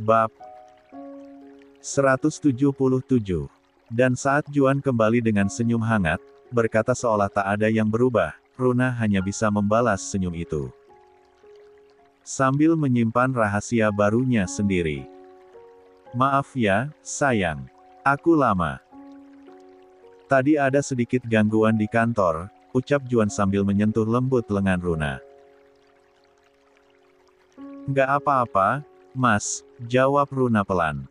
Bab 177. Dan saat Juan kembali dengan senyum hangat, berkata seolah tak ada yang berubah, Runa hanya bisa membalas senyum itu. Sambil menyimpan rahasia barunya sendiri. Maaf ya, sayang. Aku lama. Tadi ada sedikit gangguan di kantor, ucap Juan sambil menyentuh lembut lengan Runa. Nggak apa-apa, Mas, jawab Runa pelan.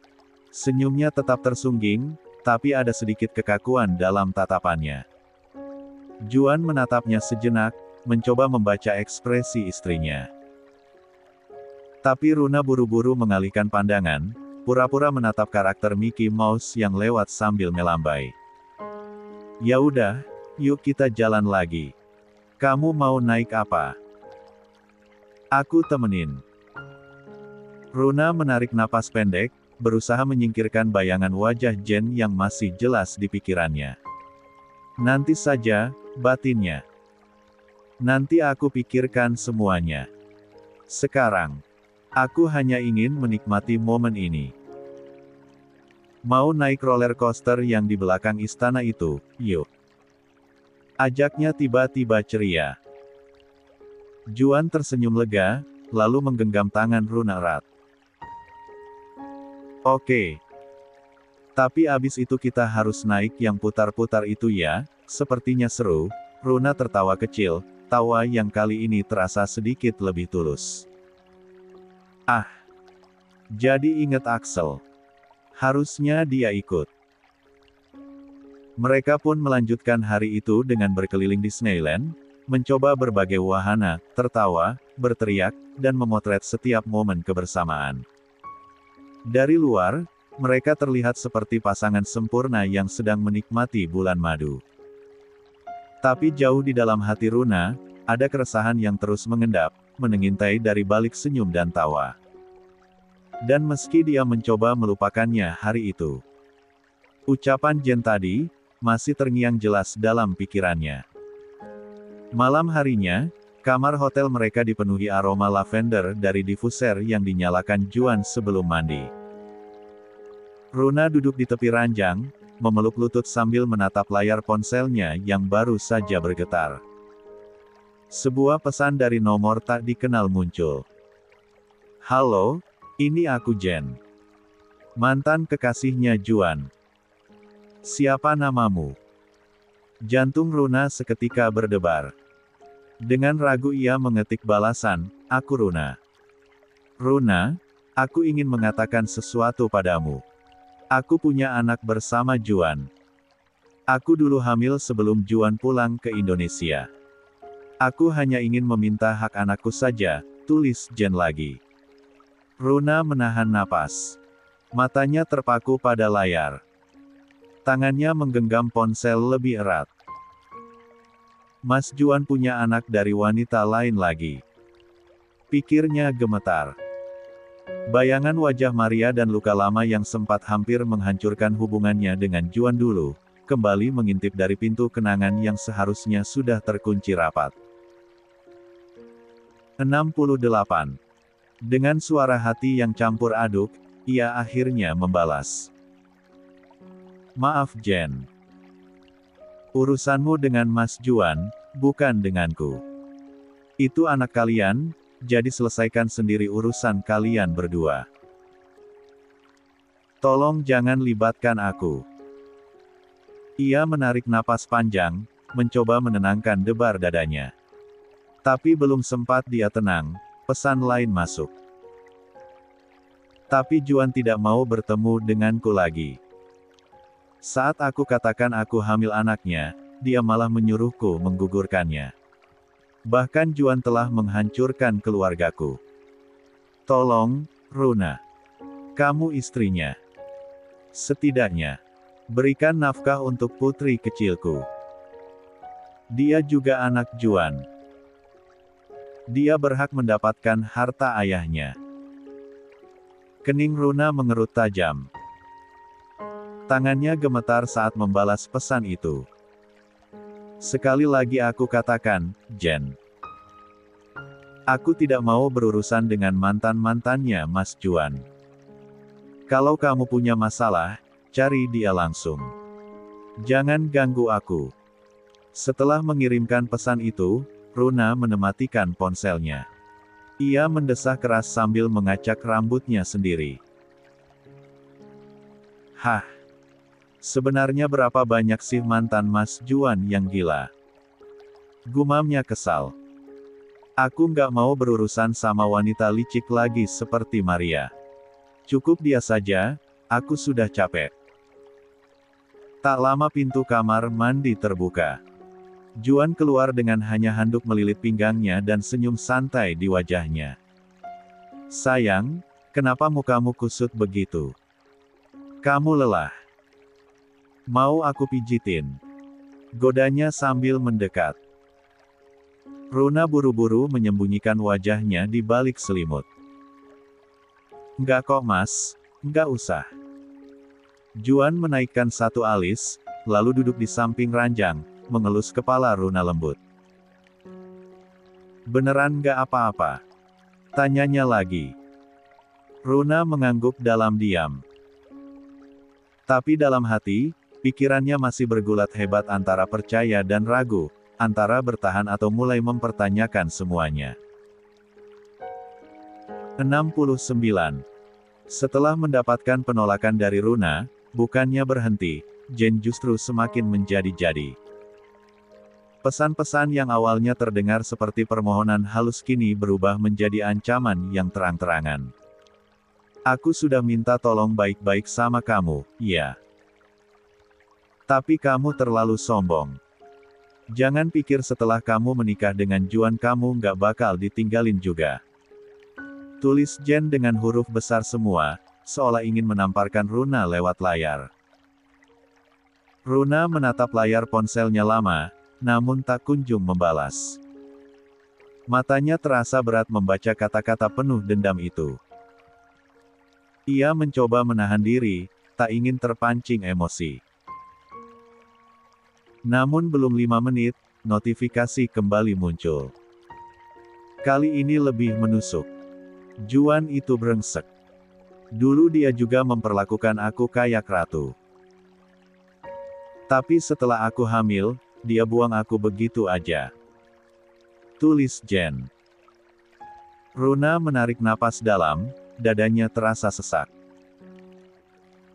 Senyumnya tetap tersungging, tapi ada sedikit kekakuan dalam tatapannya. Juan menatapnya sejenak, mencoba membaca ekspresi istrinya. Tapi Runa buru-buru mengalihkan pandangan, pura-pura menatap karakter Mickey Mouse yang lewat sambil melambai. Ya udah, yuk kita jalan lagi. Kamu mau naik apa? Aku temenin. Runa menarik napas pendek, berusaha menyingkirkan bayangan wajah Jen yang masih jelas di pikirannya. Nanti saja, batinnya. Nanti aku pikirkan semuanya. Sekarang, aku hanya ingin menikmati momen ini. Mau naik roller coaster yang di belakang istana itu, yuk. Ajaknya tiba-tiba ceria. Juan tersenyum lega, lalu menggenggam tangan Runa erat. Oke. Tapi abis itu kita harus naik yang putar-putar itu ya, sepertinya seru. Runa tertawa kecil, tawa yang kali ini terasa sedikit lebih tulus. Ah. Jadi inget Axel. Harusnya dia ikut. Mereka pun melanjutkan hari itu dengan berkeliling Disneyland, mencoba berbagai wahana, tertawa, berteriak, dan memotret setiap momen kebersamaan. Dari luar, mereka terlihat seperti pasangan sempurna yang sedang menikmati bulan madu. Tapi jauh di dalam hati Runa, ada keresahan yang terus mengendap, mengintai dari balik senyum dan tawa. Dan meski dia mencoba melupakannya hari itu, ucapan Jen tadi masih terngiang jelas dalam pikirannya. Malam harinya, kamar hotel mereka dipenuhi aroma lavender dari diffuser yang dinyalakan Juan sebelum mandi. Runa duduk di tepi ranjang, memeluk lutut sambil menatap layar ponselnya yang baru saja bergetar. Sebuah pesan dari nomor tak dikenal muncul. Halo, ini aku Jen. Mantan kekasihnya Juan. Siapa namamu? Jantung Runa seketika berdebar. Dengan ragu ia mengetik balasan, aku Runa. Runa, aku ingin mengatakan sesuatu padamu. Aku punya anak bersama Juan. Aku dulu hamil sebelum Juan pulang ke Indonesia. Aku hanya ingin meminta hak anakku saja, tulis Jen lagi. Runa menahan napas. Matanya terpaku pada layar. Tangannya menggenggam ponsel lebih erat. Mas Juan punya anak dari wanita lain lagi. Pikirnya gemetar. Bayangan wajah Maria dan luka lama yang sempat hampir menghancurkan hubungannya dengan Juan dulu, kembali mengintip dari pintu kenangan yang seharusnya sudah terkunci rapat. 68. Dengan suara hati yang campur aduk, ia akhirnya membalas. Maaf Jen. Urusanmu dengan Mas Juan, bukan denganku. Itu anak kalian, jadi selesaikan sendiri urusan kalian berdua. Tolong jangan libatkan aku. Ia menarik napas panjang, mencoba menenangkan debar dadanya. Tapi belum sempat dia tenang, pesan lain masuk. Tapi Juan tidak mau bertemu denganku lagi. Saat aku katakan aku hamil anaknya, dia malah menyuruhku menggugurkannya. Bahkan Juan telah menghancurkan keluargaku. Tolong, Runa. Kamu istrinya. Setidaknya, berikan nafkah untuk putri kecilku. Dia juga anak Juan. Dia berhak mendapatkan harta ayahnya. Kening Runa mengerut tajam. Tangannya gemetar saat membalas pesan itu. Sekali lagi aku katakan, Jen. Aku tidak mau berurusan dengan mantan-mantannya Mas Juan. Kalau kamu punya masalah, cari dia langsung. Jangan ganggu aku. Setelah mengirimkan pesan itu, Runa mematikan ponselnya. Ia mendesah keras sambil mengacak rambutnya sendiri. Hah? Sebenarnya berapa banyak sih mantan Mas Juan yang gila? Gumamnya kesal. Aku nggak mau berurusan sama wanita licik lagi seperti Maria. Cukup dia saja, aku sudah capek. Tak lama pintu kamar mandi terbuka. Juan keluar dengan hanya handuk melilit pinggangnya dan senyum santai di wajahnya. Sayang, kenapa mukamu kusut begitu? Kamu lelah. Mau aku pijitin? Godanya sambil mendekat. Runa buru-buru menyembunyikan wajahnya di balik selimut. Enggak kok mas, enggak usah. Juan menaikkan satu alis, lalu duduk di samping ranjang, mengelus kepala Runa lembut. Beneran enggak apa-apa? Tanyanya lagi. Runa mengangguk dalam diam. Tapi dalam hati, pikirannya masih bergulat hebat antara percaya dan ragu, antara bertahan atau mulai mempertanyakan semuanya. 69. Setelah mendapatkan penolakan dari Runa, bukannya berhenti, Jen justru semakin menjadi-jadi. Pesan-pesan yang awalnya terdengar seperti permohonan halus kini berubah menjadi ancaman yang terang-terangan. Aku sudah minta tolong baik-baik sama kamu, ya. Tapi kamu terlalu sombong. Jangan pikir setelah kamu menikah dengan Juan kamu nggak bakal ditinggalin juga. Tulis Jen dengan huruf besar semua, seolah ingin menamparkan Runa lewat layar. Runa menatap layar ponselnya lama, namun tak kunjung membalas. Matanya terasa berat membaca kata-kata penuh dendam itu. Ia mencoba menahan diri, tak ingin terpancing emosi. Namun belum 5 menit, notifikasi kembali muncul. Kali ini lebih menusuk. Juan itu brengsek. Dulu dia juga memperlakukan aku kayak ratu. Tapi setelah aku hamil, dia buang aku begitu aja. Tulis Jen. Runa menarik napas dalam, dadanya terasa sesak.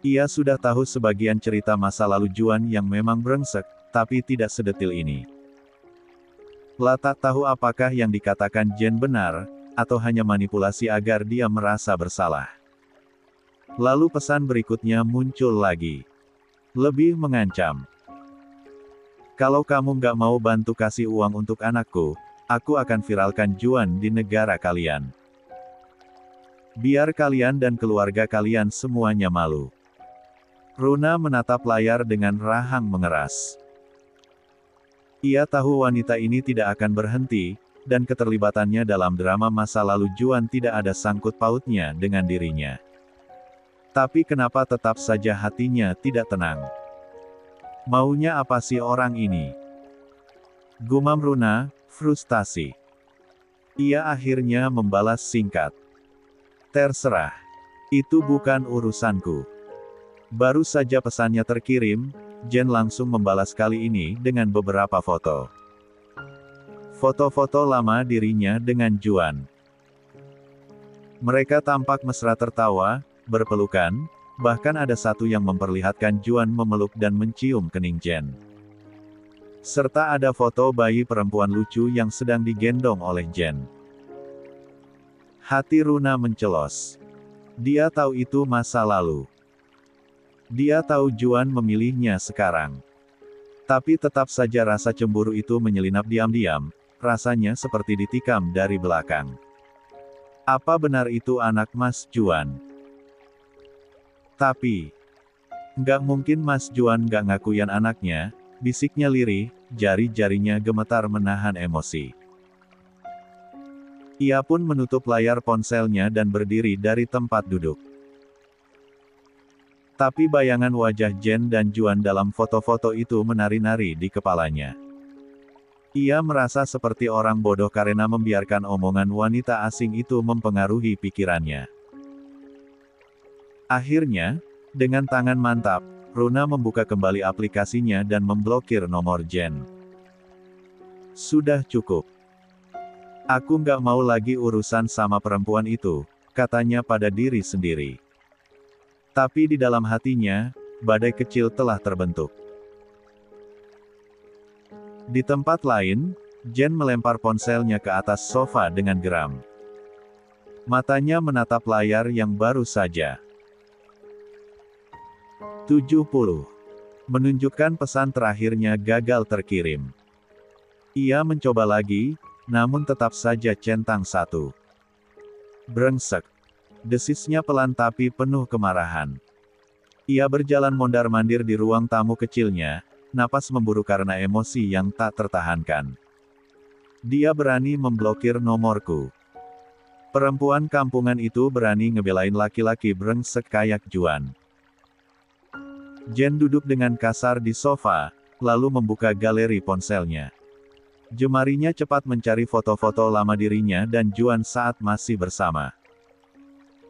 Ia sudah tahu sebagian cerita masa lalu Juan yang memang brengsek, tapi tidak sedetil ini. Lah tak tahu apakah yang dikatakan Jen benar, atau hanya manipulasi agar dia merasa bersalah. Lalu pesan berikutnya muncul lagi. Lebih mengancam. Kalau kamu nggak mau bantu kasih uang untuk anakku, aku akan viralkan Juan di negara kalian. Biar kalian dan keluarga kalian semuanya malu. Runa menatap layar dengan rahang mengeras. Ia tahu wanita ini tidak akan berhenti, dan keterlibatannya dalam drama masa lalu Juan tidak ada sangkut pautnya dengan dirinya. Tapi kenapa tetap saja hatinya tidak tenang? Maunya apa sih orang ini? Gumam Runa, frustasi. Ia akhirnya membalas singkat. Terserah. Itu bukan urusanku. Baru saja pesannya terkirim, Jen langsung membalas kali ini dengan beberapa foto. Foto-foto lama dirinya dengan Juan. Mereka tampak mesra tertawa, berpelukan, bahkan ada satu yang memperlihatkan Juan memeluk dan mencium kening Jen. Serta ada foto bayi perempuan lucu yang sedang digendong oleh Jen. Hati Runa mencelos. Dia tahu itu masa lalu. Dia tahu Juan memilihnya sekarang. Tapi tetap saja rasa cemburu itu menyelinap diam-diam, rasanya seperti ditikam dari belakang. Apa benar itu anak Mas Juan? Tapi, nggak mungkin Mas Juan nggak ngakuin anaknya, bisiknya lirih, jari-jarinya gemetar menahan emosi. Ia pun menutup layar ponselnya dan berdiri dari tempat duduk. Tapi bayangan wajah Jen dan Juan dalam foto-foto itu menari-nari di kepalanya. Ia merasa seperti orang bodoh karena membiarkan omongan wanita asing itu mempengaruhi pikirannya. Akhirnya, dengan tangan mantap, Runa membuka kembali aplikasinya dan memblokir nomor Jen. Sudah cukup. Aku nggak mau lagi urusan sama perempuan itu, katanya pada diri sendiri. Tapi di dalam hatinya, badai kecil telah terbentuk. Di tempat lain, Jen melempar ponselnya ke atas sofa dengan geram. Matanya menatap layar yang baru saja. 70. Menunjukkan pesan terakhirnya gagal terkirim. Ia mencoba lagi, namun tetap saja centang 1. Brengsek. Desisnya pelan tapi penuh kemarahan. Ia berjalan mondar-mandir di ruang tamu kecilnya, napas memburu karena emosi yang tak tertahankan. Dia berani memblokir nomorku. Perempuan kampungan itu berani ngebelain laki-laki brengsek kayak Juan. Jen duduk dengan kasar di sofa, lalu membuka galeri ponselnya. Jemarinya cepat mencari foto-foto lama dirinya dan Juan saat masih bersama.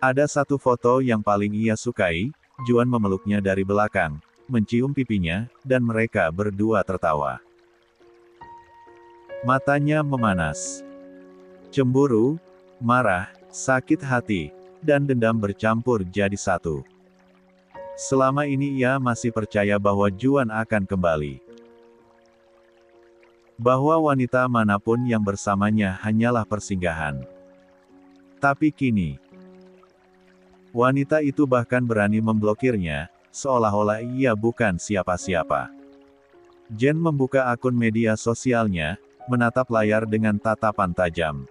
Ada satu foto yang paling ia sukai, Juan memeluknya dari belakang, mencium pipinya, dan mereka berdua tertawa. Matanya memanas. Cemburu, marah, sakit hati, dan dendam bercampur jadi satu. Selama ini ia masih percaya bahwa Juan akan kembali. Bahwa wanita manapun yang bersamanya hanyalah persinggahan. Tapi kini, wanita itu bahkan berani memblokirnya, seolah-olah ia bukan siapa-siapa. Jen membuka akun media sosialnya, menatap layar dengan tatapan tajam.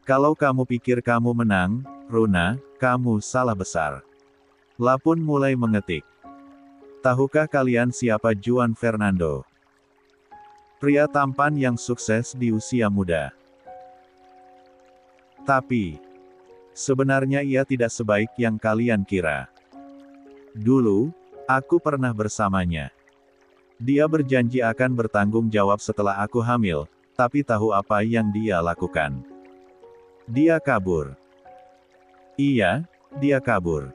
Kalau kamu pikir kamu menang, Runa, kamu salah besar. Lapun mulai mengetik. Tahukah kalian siapa Juan Fernando? Pria tampan yang sukses di usia muda. Tapi, sebenarnya ia tidak sebaik yang kalian kira. Dulu, aku pernah bersamanya. Dia berjanji akan bertanggung jawab setelah aku hamil, tapi tahu apa yang dia lakukan? Dia kabur. Iya, dia kabur.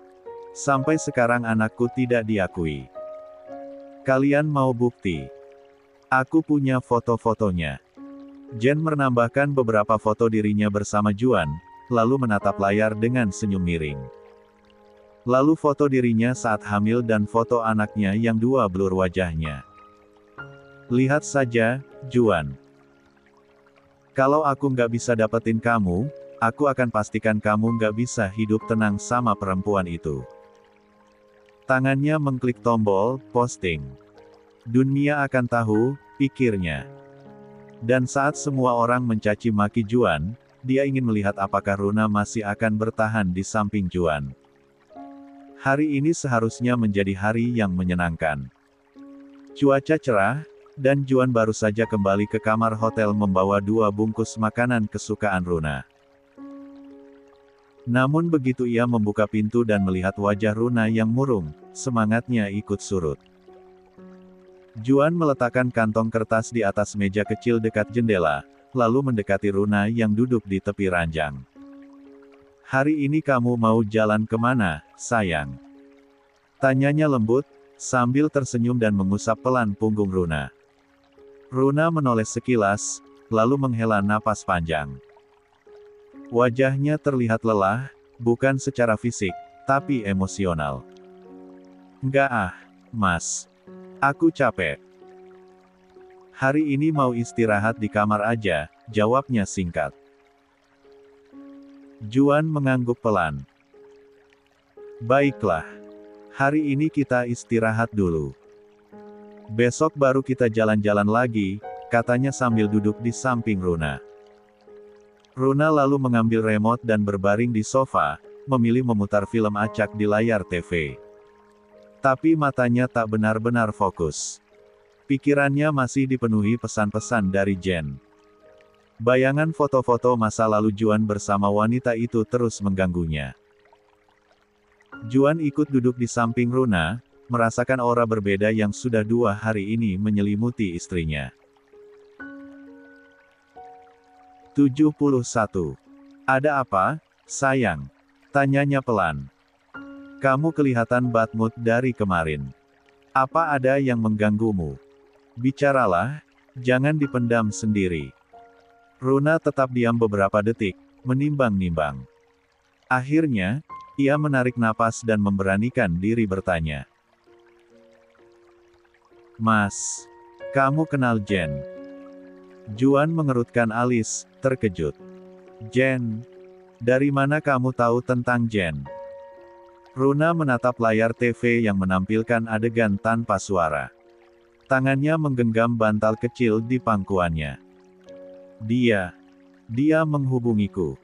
Sampai sekarang anakku tidak diakui. Kalian mau bukti? Aku punya foto-fotonya. Jen menambahkan beberapa foto dirinya bersama Juan, lalu menatap layar dengan senyum miring. Lalu foto dirinya saat hamil dan foto anaknya yang dua blur wajahnya. Lihat saja, Juan. Kalau aku nggak bisa dapetin kamu, aku akan pastikan kamu nggak bisa hidup tenang sama perempuan itu. Tangannya mengklik tombol, posting. Dunia akan tahu, pikirnya. Dan saat semua orang mencaci maki Juan, dia ingin melihat apakah Runa masih akan bertahan di samping Juan. Hari ini seharusnya menjadi hari yang menyenangkan. Cuaca cerah, dan Juan baru saja kembali ke kamar hotel membawa 2 bungkus makanan kesukaan Runa. Namun begitu ia membuka pintu dan melihat wajah Runa yang murung, semangatnya ikut surut. Juan meletakkan kantong kertas di atas meja kecil dekat jendela, lalu mendekati Runa yang duduk di tepi ranjang. Hari ini kamu mau jalan kemana, sayang? Tanyanya lembut, sambil tersenyum dan mengusap pelan punggung Runa. Runa menoleh sekilas, lalu menghela napas panjang. Wajahnya terlihat lelah, bukan secara fisik, tapi emosional. Enggak ah, Mas. Aku capek. Hari ini mau istirahat di kamar aja, jawabnya singkat. Juan mengangguk pelan. Baiklah. Hari ini kita istirahat dulu. Besok baru kita jalan-jalan lagi, katanya sambil duduk di samping Runa. Runa lalu mengambil remote dan berbaring di sofa, memilih memutar film acak di layar TV. Tapi matanya tak benar-benar fokus. Pikirannya masih dipenuhi pesan-pesan dari Jen. Bayangan foto-foto masa lalu Juan bersama wanita itu terus mengganggunya. Juan ikut duduk di samping Runa, merasakan aura berbeda yang sudah 2 hari ini menyelimuti istrinya. 71. Ada apa, sayang? Tanyanya pelan. Kamu kelihatan bad mood dari kemarin. Apa ada yang mengganggumu? Bicaralah, jangan dipendam sendiri. Runa tetap diam beberapa detik, menimbang-nimbang. Akhirnya, ia menarik napas dan memberanikan diri bertanya. Mas, kamu kenal Jen? Juan mengerutkan alis, terkejut. Jen? Dari mana kamu tahu tentang Jen? Runa menatap layar TV yang menampilkan adegan tanpa suara. Tangannya menggenggam bantal kecil di pangkuannya. Dia menghubungiku.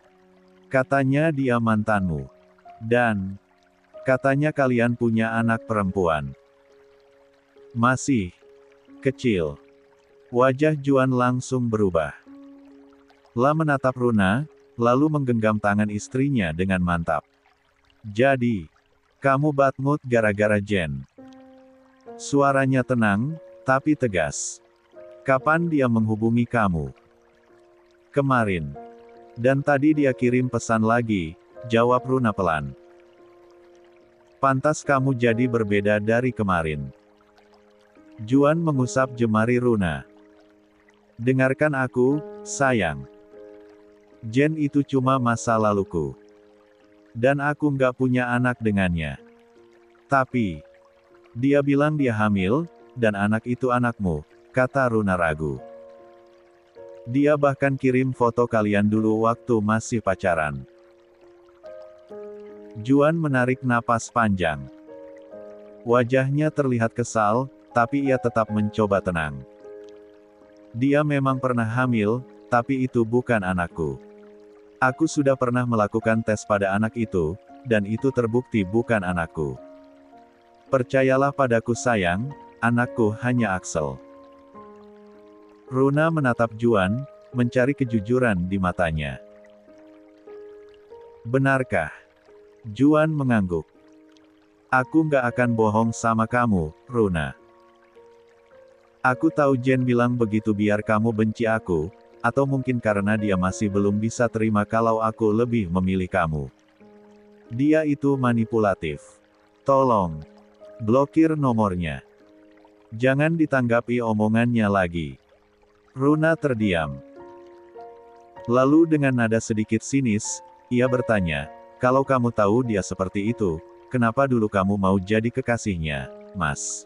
Katanya dia mantanmu. Dan, katanya kalian punya anak perempuan. Masih kecil. Wajah Juan langsung berubah. La menatap Runa, lalu menggenggam tangan istrinya dengan mantap. Jadi, kamu bad mood gara-gara Jen. Suaranya tenang, tapi tegas. Kapan dia menghubungi kamu? Kemarin. Dan tadi dia kirim pesan lagi, jawab Runa pelan. Pantas kamu jadi berbeda dari kemarin. Juan mengusap jemari Runa. Dengarkan aku, sayang. Jen itu cuma masa laluku. Dan aku nggak punya anak dengannya. Tapi, dia bilang dia hamil, dan anak itu anakmu, kata Runa ragu. Dia bahkan kirim foto kalian dulu waktu masih pacaran. Juan menarik napas panjang. Wajahnya terlihat kesal, tapi ia tetap mencoba tenang. Dia memang pernah hamil, tapi itu bukan anakku. Aku sudah pernah melakukan tes pada anak itu, dan itu terbukti bukan anakku. Percayalah padaku sayang, anakku hanya Axel. Runa menatap Juan, mencari kejujuran di matanya. Benarkah? Juan mengangguk. Aku nggak akan bohong sama kamu, Runa. Aku tahu Jen bilang begitu biar kamu benci aku, atau mungkin karena dia masih belum bisa terima kalau aku lebih memilih kamu. Dia itu manipulatif. Tolong, blokir nomornya. Jangan ditanggapi omongannya lagi. Runa terdiam. Lalu dengan nada sedikit sinis, ia bertanya, kalau kamu tahu dia seperti itu, kenapa dulu kamu mau jadi kekasihnya, Mas?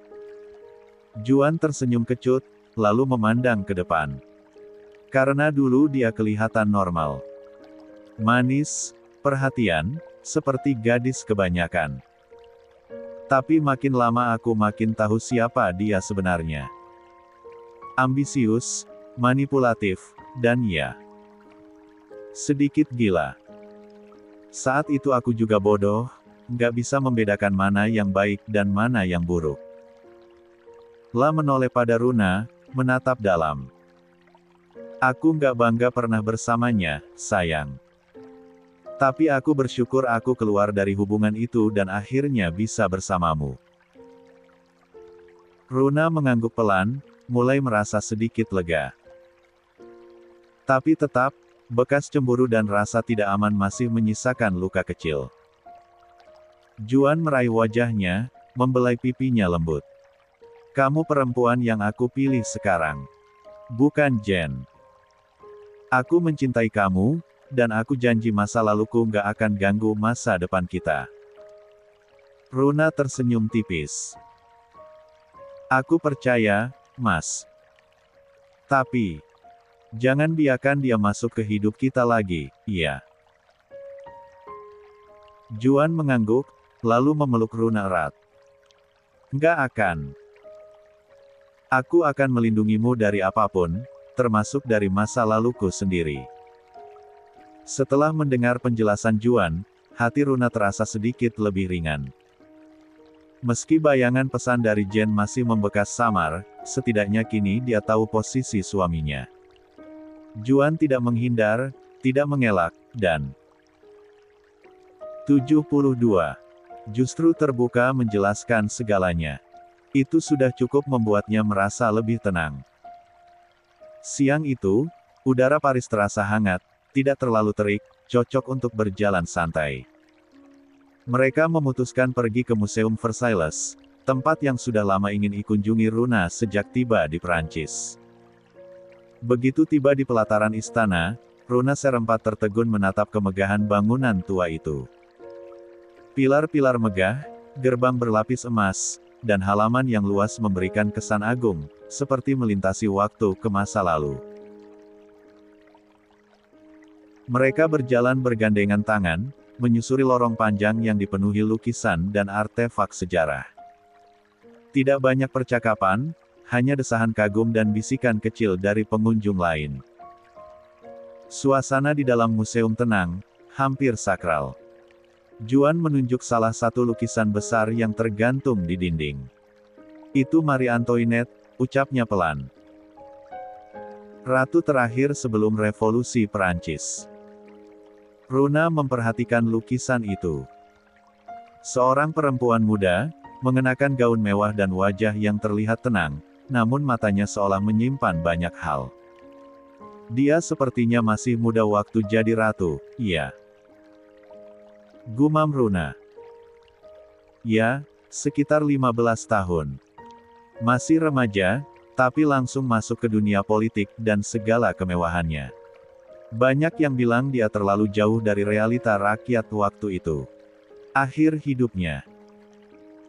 Juan tersenyum kecut, lalu memandang ke depan. Karena dulu dia kelihatan normal. Manis, perhatian, seperti gadis kebanyakan. Tapi makin lama aku makin tahu siapa dia sebenarnya. Ambisius, manipulatif, dan ya, sedikit gila. Saat itu aku juga bodoh, nggak bisa membedakan mana yang baik dan mana yang buruk. La menoleh pada Runa, menatap dalam. Aku nggak bangga pernah bersamanya, sayang. Tapi aku bersyukur aku keluar dari hubungan itu dan akhirnya bisa bersamamu. Runa mengangguk pelan, mulai merasa sedikit lega. Tapi tetap, bekas cemburu dan rasa tidak aman masih menyisakan luka kecil. Juan meraih wajahnya, membelai pipinya lembut. Kamu perempuan yang aku pilih sekarang. Bukan Jen. Aku mencintai kamu, dan aku janji masa laluku nggak akan ganggu masa depan kita. Runa tersenyum tipis. Aku percaya, Mas. Tapi, jangan biarkan dia masuk ke hidup kita lagi, iya. Juan mengangguk, lalu memeluk Runa erat. Nggak akan. Aku akan melindungimu dari apapun, termasuk dari masa laluku sendiri. Setelah mendengar penjelasan Juan, hati Runa terasa sedikit lebih ringan. Meski bayangan pesan dari Jen masih membekas samar, setidaknya kini dia tahu posisi suaminya. Juan tidak menghindar, tidak mengelak, dan 72. Justru terbuka menjelaskan segalanya. Itu sudah cukup membuatnya merasa lebih tenang. Siang itu, udara Paris terasa hangat, tidak terlalu terik, cocok untuk berjalan santai. Mereka memutuskan pergi ke Museum Versailles, tempat yang sudah lama ingin dikunjungi Runa sejak tiba di Perancis. Begitu tiba di pelataran istana, Runa serempat tertegun menatap kemegahan bangunan tua itu. Pilar-pilar megah, gerbang berlapis emas, dan halaman yang luas memberikan kesan agung, seperti melintasi waktu ke masa lalu. Mereka berjalan bergandengan tangan, menyusuri lorong panjang yang dipenuhi lukisan dan artefak sejarah. Tidak banyak percakapan, hanya desahan kagum dan bisikan kecil dari pengunjung lain. Suasana di dalam museum tenang, hampir sakral. Juan menunjuk salah satu lukisan besar yang tergantung di dinding. Itu Marie Antoinette, ucapnya pelan. Ratu terakhir sebelum revolusi Perancis. Runa memperhatikan lukisan itu. Seorang perempuan muda, mengenakan gaun mewah dan wajah yang terlihat tenang, namun matanya seolah menyimpan banyak hal. Dia sepertinya masih muda waktu jadi ratu, iya. Gumam Runa. Ya, sekitar 15 tahun. Masih remaja, tapi langsung masuk ke dunia politik dan segala kemewahannya. Banyak yang bilang dia terlalu jauh dari realita rakyat waktu itu. Akhir hidupnya.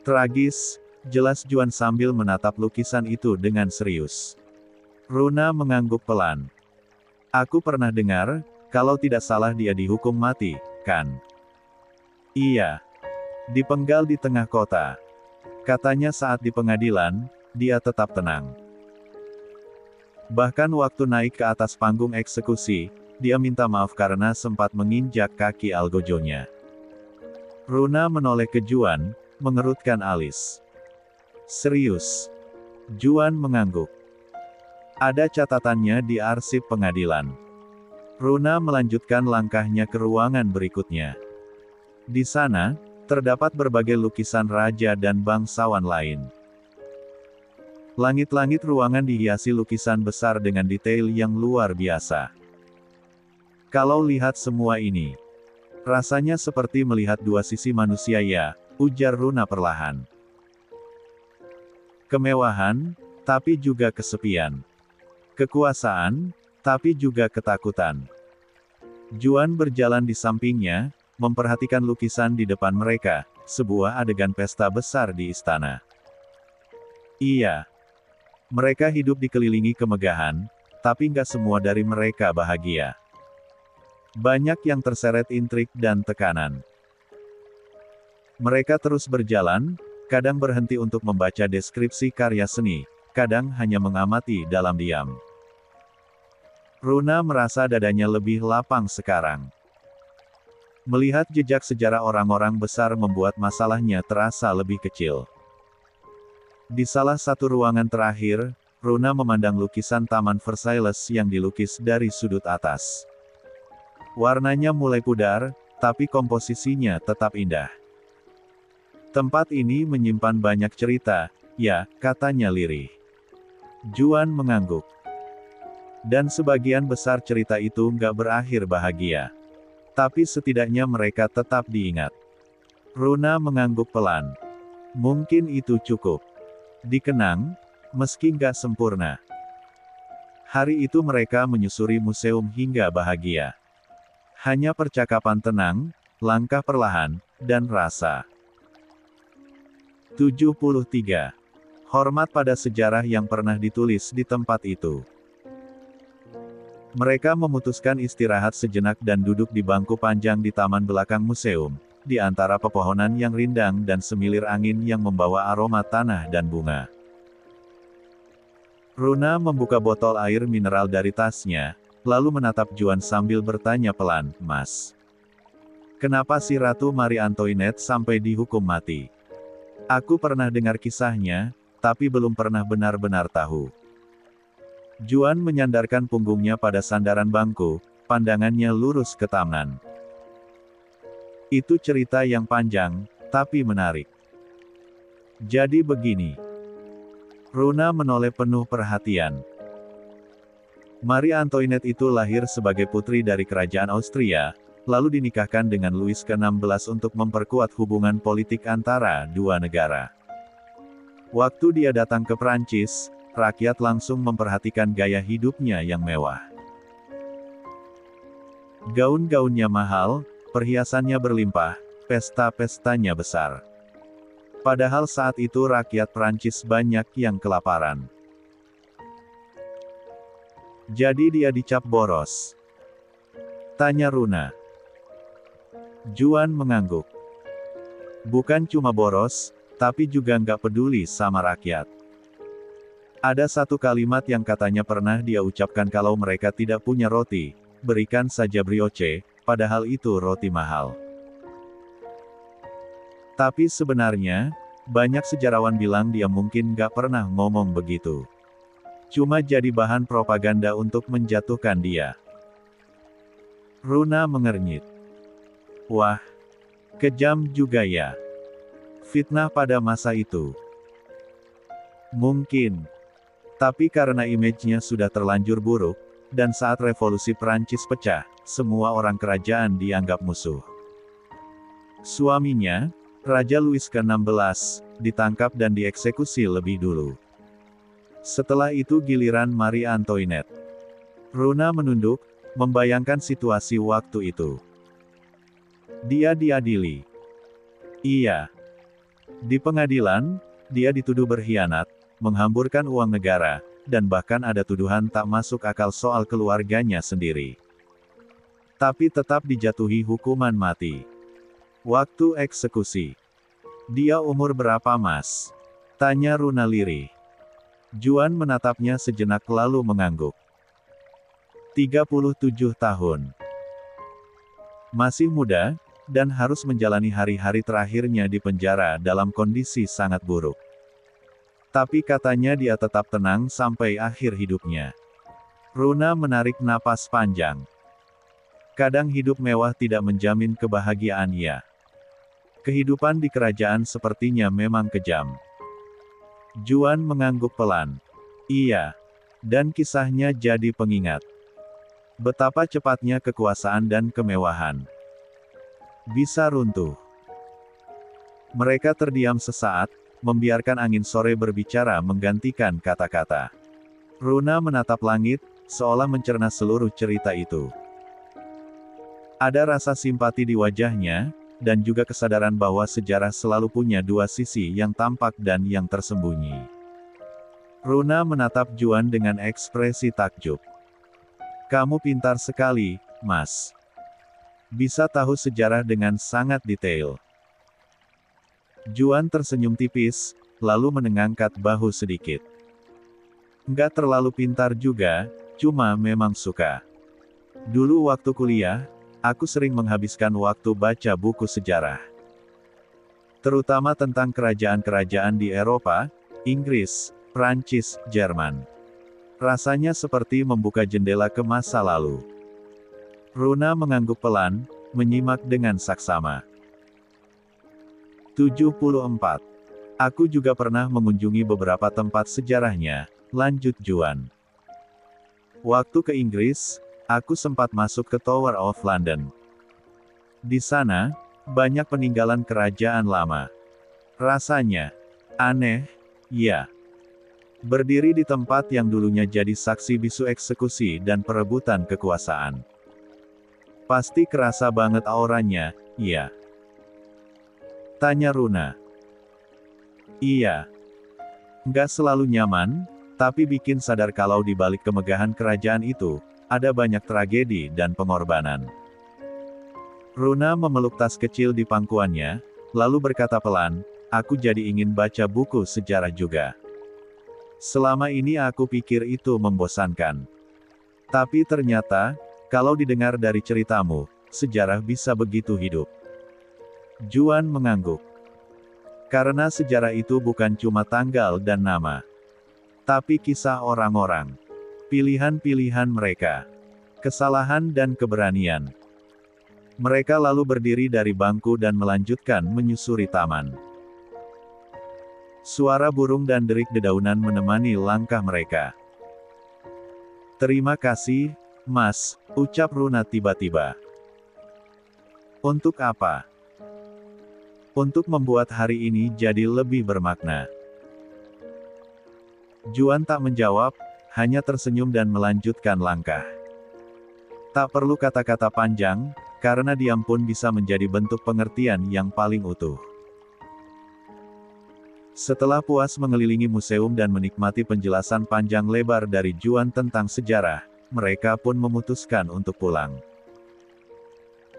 Tragis, jelas Juan sambil menatap lukisan itu dengan serius. Runa mengangguk pelan. Aku pernah dengar, kalau tidak salah dia dihukum mati, kan? Iya. Dipenggal di tengah kota. Katanya saat di pengadilan, dia tetap tenang. Bahkan waktu naik ke atas panggung eksekusi, dia minta maaf karena sempat menginjak kaki algojonya. Runa menoleh ke Juan, mengerutkan alis. Serius? Juan mengangguk. Ada catatannya di arsip pengadilan. Runa melanjutkan langkahnya ke ruangan berikutnya. Di sana, terdapat berbagai lukisan raja dan bangsawan lain. Langit-langit ruangan dihiasi lukisan besar dengan detail yang luar biasa. Kalau lihat semua ini, rasanya seperti melihat dua sisi manusia ya, ujar Runa perlahan. Kemewahan, tapi juga kesepian. Kekuasaan, tapi juga ketakutan. Juan berjalan di sampingnya, memperhatikan lukisan di depan mereka, sebuah adegan pesta besar di istana. Iya. Mereka hidup dikelilingi kemegahan, tapi nggak semua dari mereka bahagia. Banyak yang terseret intrik dan tekanan. Mereka terus berjalan, kadang berhenti untuk membaca deskripsi karya seni, kadang hanya mengamati dalam diam. Runa merasa dadanya lebih lapang sekarang. Melihat jejak sejarah orang-orang besar membuat masalahnya terasa lebih kecil. Di salah satu ruangan terakhir, Runa memandang lukisan Taman Versailles yang dilukis dari sudut atas. Warnanya mulai pudar, tapi komposisinya tetap indah. Tempat ini menyimpan banyak cerita, ya, katanya lirih. Juan mengangguk. Dan sebagian besar cerita itu nggak berakhir bahagia. Tapi setidaknya mereka tetap diingat. Runa mengangguk pelan. Mungkin itu cukup. Dikenang, meski nggak sempurna. Hari itu mereka menyusuri museum hingga bahagia. Hanya percakapan tenang, langkah perlahan, dan rasa. 73. Hormat pada sejarah yang pernah ditulis di tempat itu. Mereka memutuskan istirahat sejenak dan duduk di bangku panjang di taman belakang museum, di antara pepohonan yang rindang dan semilir angin yang membawa aroma tanah dan bunga. Runa membuka botol air mineral dari tasnya, lalu menatap Juan sambil bertanya pelan, "Mas, kenapa si Ratu Marie Antoinette sampai dihukum mati? Aku pernah dengar kisahnya, tapi belum pernah benar-benar tahu." Juan menyandarkan punggungnya pada sandaran bangku, pandangannya lurus ke taman. Itu cerita yang panjang, tapi menarik. Jadi begini. Runa menoleh penuh perhatian. Marie Antoinette itu lahir sebagai putri dari kerajaan Austria, lalu dinikahkan dengan Louis ke-16 untuk memperkuat hubungan politik antara dua negara. Waktu dia datang ke Prancis, rakyat langsung memperhatikan gaya hidupnya yang mewah. Gaun-gaunnya mahal, perhiasannya berlimpah, pesta-pestanya besar. Padahal saat itu rakyat Prancis banyak yang kelaparan. Jadi dia dicap boros? Tanya Runa. Juan mengangguk. Bukan cuma boros, tapi juga nggak peduli sama rakyat. Ada satu kalimat yang katanya pernah dia ucapkan kalau mereka tidak punya roti, berikan saja brioche, padahal itu roti mahal. Tapi sebenarnya, banyak sejarawan bilang dia mungkin nggak pernah ngomong begitu. Cuma jadi bahan propaganda untuk menjatuhkan dia. Runa mengernyit. Wah, kejam juga ya. Fitnah pada masa itu. Mungkin. Tapi karena image-nya sudah terlanjur buruk, dan saat revolusi Prancis pecah, semua orang kerajaan dianggap musuh. Suaminya, Raja Louis ke-16, ditangkap dan dieksekusi lebih dulu. Setelah itu giliran Marie Antoinette. Runa menunduk, membayangkan situasi waktu itu. Dia diadili. Iya. Di pengadilan, dia dituduh berkhianat, menghamburkan uang negara, dan bahkan ada tuduhan tak masuk akal soal keluarganya sendiri. Tapi tetap dijatuhi hukuman mati. Waktu eksekusi. Dia umur berapa, Mas? Tanya Runa lirih. Juan menatapnya sejenak lalu mengangguk. 37 tahun. Masih muda, dan harus menjalani hari-hari terakhirnya di penjara dalam kondisi sangat buruk. Tapi katanya dia tetap tenang sampai akhir hidupnya. Runa menarik napas panjang. Kadang hidup mewah tidak menjamin kebahagiaan ya. Kehidupan di kerajaan sepertinya memang kejam. Juan mengangguk pelan. Iya. Dan kisahnya jadi pengingat. Betapa cepatnya kekuasaan dan kemewahan bisa runtuh. Mereka terdiam sesaat, membiarkan angin sore berbicara menggantikan kata-kata. Runa menatap langit, seolah mencerna seluruh cerita itu. Ada rasa simpati di wajahnya, dan juga kesadaran bahwa sejarah selalu punya dua sisi yang tampak dan yang tersembunyi. Runa menatap Juan dengan ekspresi takjub. Kamu pintar sekali, Mas. Bisa tahu sejarah dengan sangat detail. Juan tersenyum tipis, lalu menenangkan bahu sedikit. Nggak terlalu pintar juga, cuma memang suka. Dulu waktu kuliah, aku sering menghabiskan waktu baca buku sejarah. Terutama tentang kerajaan-kerajaan di Eropa, Inggris, Prancis, Jerman. Rasanya seperti membuka jendela ke masa lalu. Runa mengangguk pelan, menyimak dengan saksama. 74. Aku juga pernah mengunjungi beberapa tempat sejarahnya, lanjut Juan. Waktu ke Inggris, aku sempat masuk ke Tower of London. Di sana, banyak peninggalan kerajaan lama. Rasanya aneh, ya. Berdiri di tempat yang dulunya jadi saksi bisu eksekusi dan perebutan kekuasaan. Pasti kerasa banget auranya, iya. Tanya Runa. Iya. Nggak selalu nyaman, tapi bikin sadar kalau di balik kemegahan kerajaan itu, ada banyak tragedi dan pengorbanan. Runa memeluk tas kecil di pangkuannya, lalu berkata pelan, aku jadi ingin baca buku sejarah juga. Selama ini aku pikir itu membosankan. Tapi ternyata, kalau didengar dari ceritamu, sejarah bisa begitu hidup. Juan mengangguk. Karena sejarah itu bukan cuma tanggal dan nama. Tapi kisah orang-orang. Pilihan-pilihan mereka. Kesalahan dan keberanian. Mereka lalu berdiri dari bangku dan melanjutkan menyusuri taman. Suara burung dan derik dedaunan menemani langkah mereka. Terima kasih, Mas, ucap Runa tiba-tiba. Untuk apa? Untuk membuat hari ini jadi lebih bermakna. Juan tak menjawab, hanya tersenyum dan melanjutkan langkah. Tak perlu kata-kata panjang, karena diam pun bisa menjadi bentuk pengertian yang paling utuh. Setelah puas mengelilingi museum dan menikmati penjelasan panjang lebar dari Juan tentang sejarah, mereka pun memutuskan untuk pulang.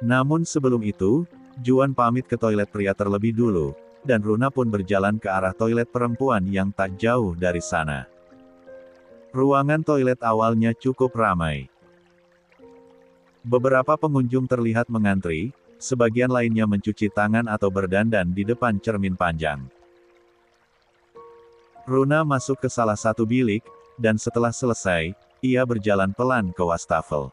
Namun sebelum itu, Juan pamit ke toilet pria terlebih dulu, dan Runa pun berjalan ke arah toilet perempuan yang tak jauh dari sana. Ruangan toilet awalnya cukup ramai. Beberapa pengunjung terlihat mengantri, sebagian lainnya mencuci tangan atau berdandan di depan cermin panjang. Runa masuk ke salah satu bilik, dan setelah selesai, ia berjalan pelan ke wastafel.